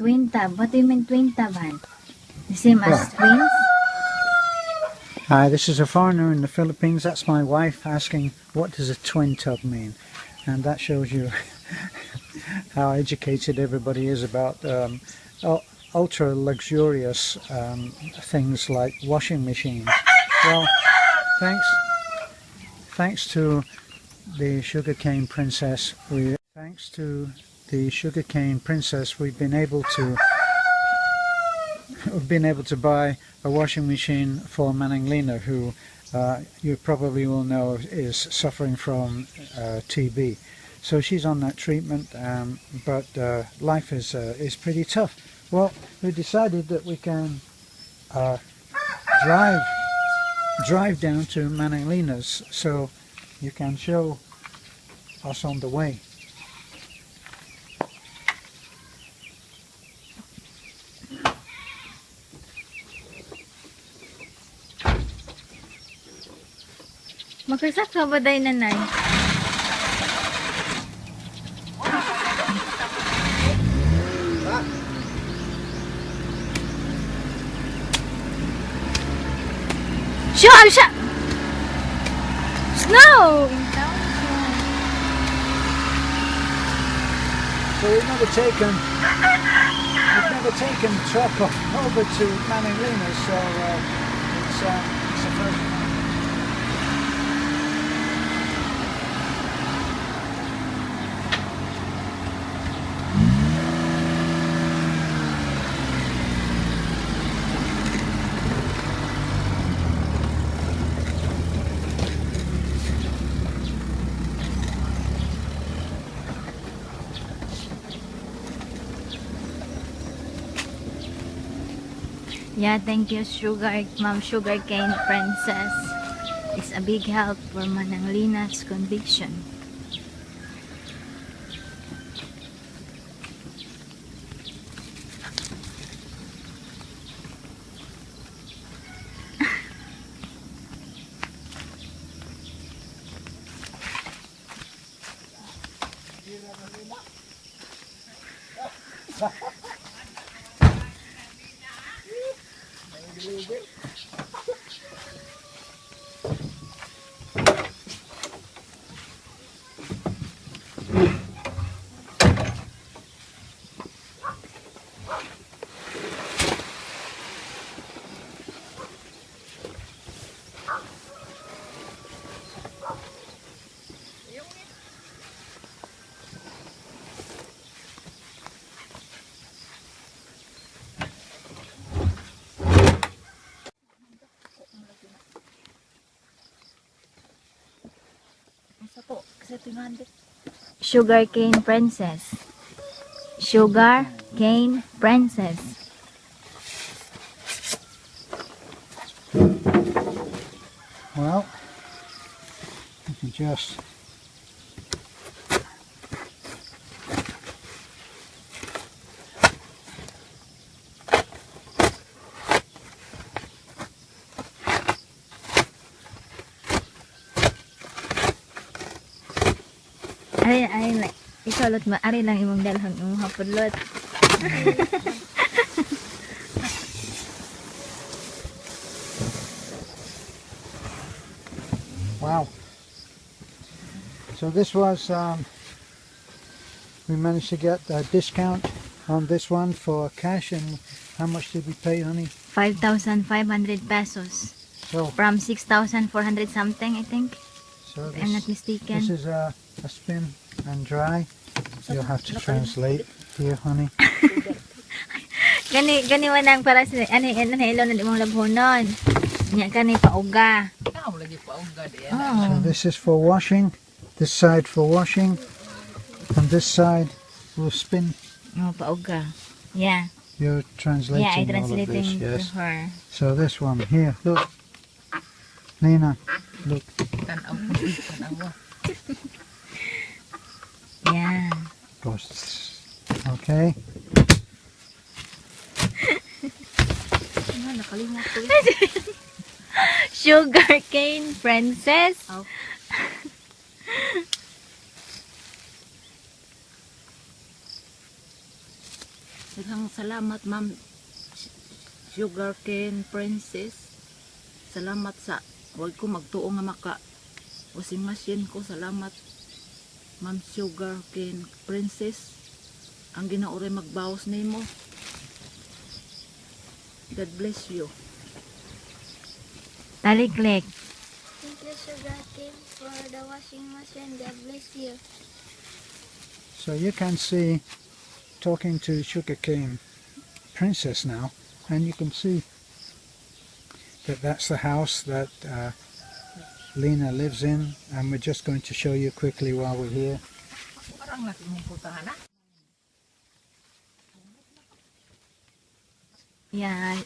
Twin tub. What do you mean twin tub, Han? The same as twins? Hi, this is a foreigner in the Philippines. That's my wife asking, what does a twin tub mean? And that shows you how educated everybody is about ultra luxurious things like washing machines. Well, thanks to the sugarcane princess, we've been able to buy a washing machine for Manang Lina, who you probably will know is suffering from TB. So she's on that treatment, but life is pretty tough. Well, we decided that we can drive down to Manang Lina's, so you can show us on the way. Magkasak ka ba day, nanay? Siya! Snow! So we've never taken truck over to Manang Lina, so it's a first time. Yeah, thank you, Ma'am Sugarcane Princess. It's a big help for Manang Lina's condition. Sugarcane Princess. Sugarcane Princess. Well, you can just Ay, isolot mo. Ari lang imong dalhang imong hapudlot. wow. So this was we managed to get a discount on this one for cash, and how much did we pay, honey? 5,500 pesos. So From 6,400 something, I think. So If I'm not mistaken. This is a spin and dry. You'll have to translate here, honey. Gani manang para sa ani ilo na imong labhonon. Nya kani pauga. So this is for washing. This side for washing, and this side will spin. Oh, pauga. Yeah. You're translating Yeah, I all of translating this, yes. to her. So this one here, look, Lina, look. Yeah. Okay. Sugarcane Princess. Oh. Daghang salamat ma'am Sugarcane Princess. Salamat sa wag ko magtuo nga maka washing machine ko. Salamat ma'am Sugarcane Princess. Ang Ginoo ray magbawas nimo. God bless you. Taliklik. Thank you, Sugar King, for the washing machine. God bless you. So you can see, talking to Sugarcane Princess now, and you can see that that's the house that Lina lives in, and we're just going to show you quickly while we're here. Parang nakimumpuntahan na. Yeah,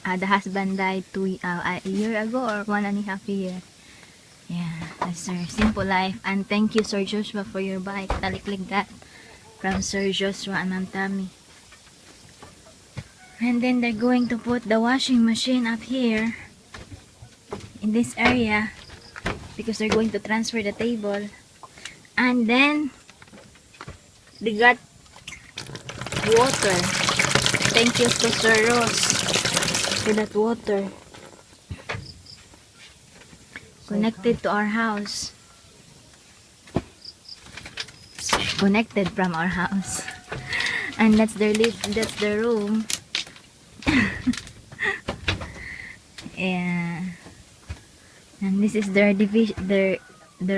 the husband died a year ago or 1.5 years. Yeah, that's her simple life. And thank you, Sir Joshua, for your bike. Taliklik that from Sir Joshua and Ma'am Tammy. And then they're going to put the washing machine up here in this area because they're going to transfer the table. And then they got water. Thank you to Sir Ross for that water. Connected to our house. Connected from our house. And that's their that's their room. Yeah. And this is their division, the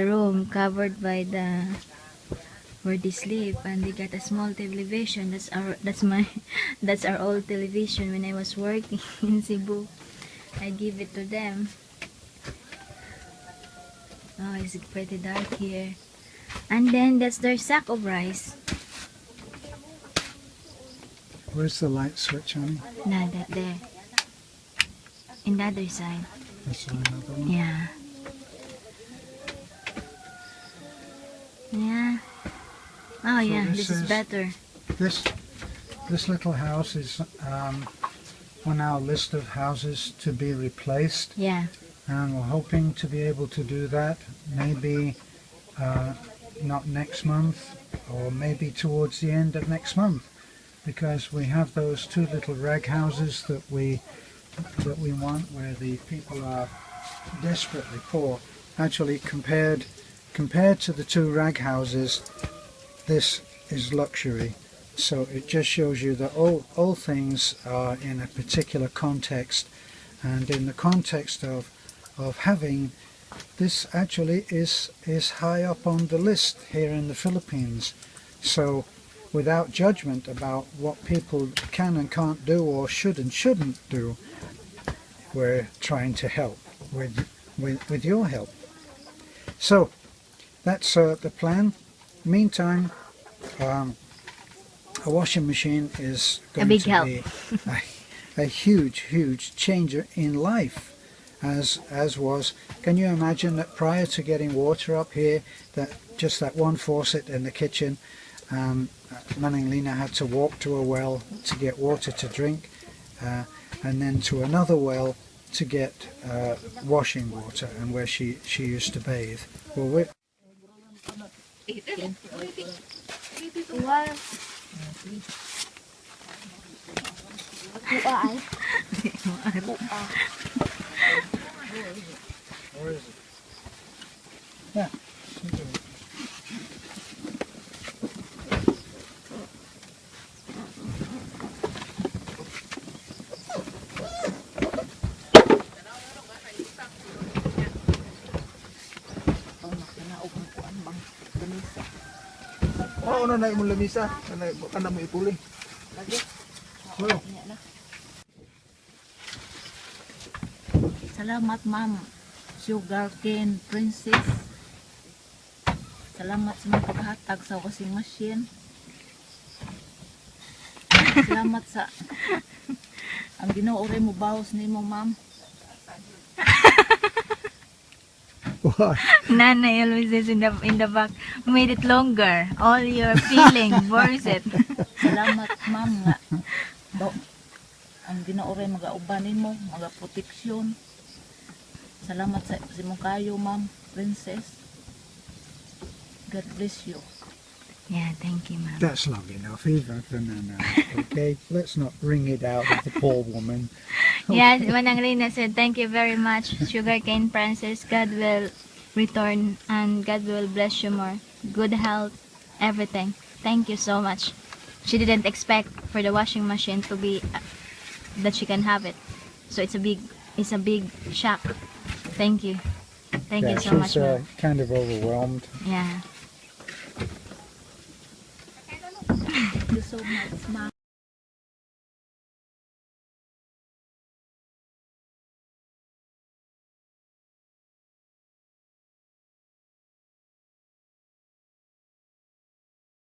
room covered by the where they sleep, and they got a small television. That's our old television when I was working in Cebu. I give it to them. Oh, it's pretty dark here. And then that's their sack of rice. Where's the light switch on? Nah, that there. In the other side. That's another one. Yeah. Yeah. Oh So yeah, this this is is- better. This little house is on our list of houses to be replaced, Yeah. and we're hoping to be able to do that maybe not next month, or maybe towards the end of next month, because we have those two little rag houses that we want, where the people are desperately poor. Actually, compared to the two rag houses, this is luxury. So it just shows you that all things are in a particular context, and in the context of having this, actually is high up on the list here in the Philippines. So without judgment about what people can and can't do, or should and shouldn't do, we're trying to help with your help. So that's the plan. Meantime, a washing machine is going big to help. be a huge changer in life, as was. Can you imagine that prior to getting water up here, that just that one faucet in the kitchen, Manang Lina had to walk to a well to get water to drink, and then to another well to get washing water, and where she used to bathe. Well, Wow. Buay. where is it? Yeah. Oo, ano na imong lamisa? Kana mo ipuli. Oo. Salamat ma'am Sugarcane Princess. Salamat sa mga paghatag sa washing machine. Salamat sa ang Ginoo ray mo bawas nimo ma'am. Why? Nana always says in the back, made it longer. All your feeling, voice it. Salamat ma'am nga. Ang Ginoo ray magauban nimo, magaproteksyon. Salamat sa imong kayo ma'am Princess. God bless you. Yeah, thank you, ma'am. That's long enough, even for Nana. Okay, let's not wring it out of the poor woman. Yes, Manang Lina said, thank you very much, Sugarcane Princess. God will return and God will bless you more. Good health, everything. Thank you so much. She didn't expect for the washing machine to be that she can have it. So it's a big shock. Thank you. Thank Yeah, you so much, she's ma'am. kind of overwhelmed. Yeah. Thank you so much, ma'am.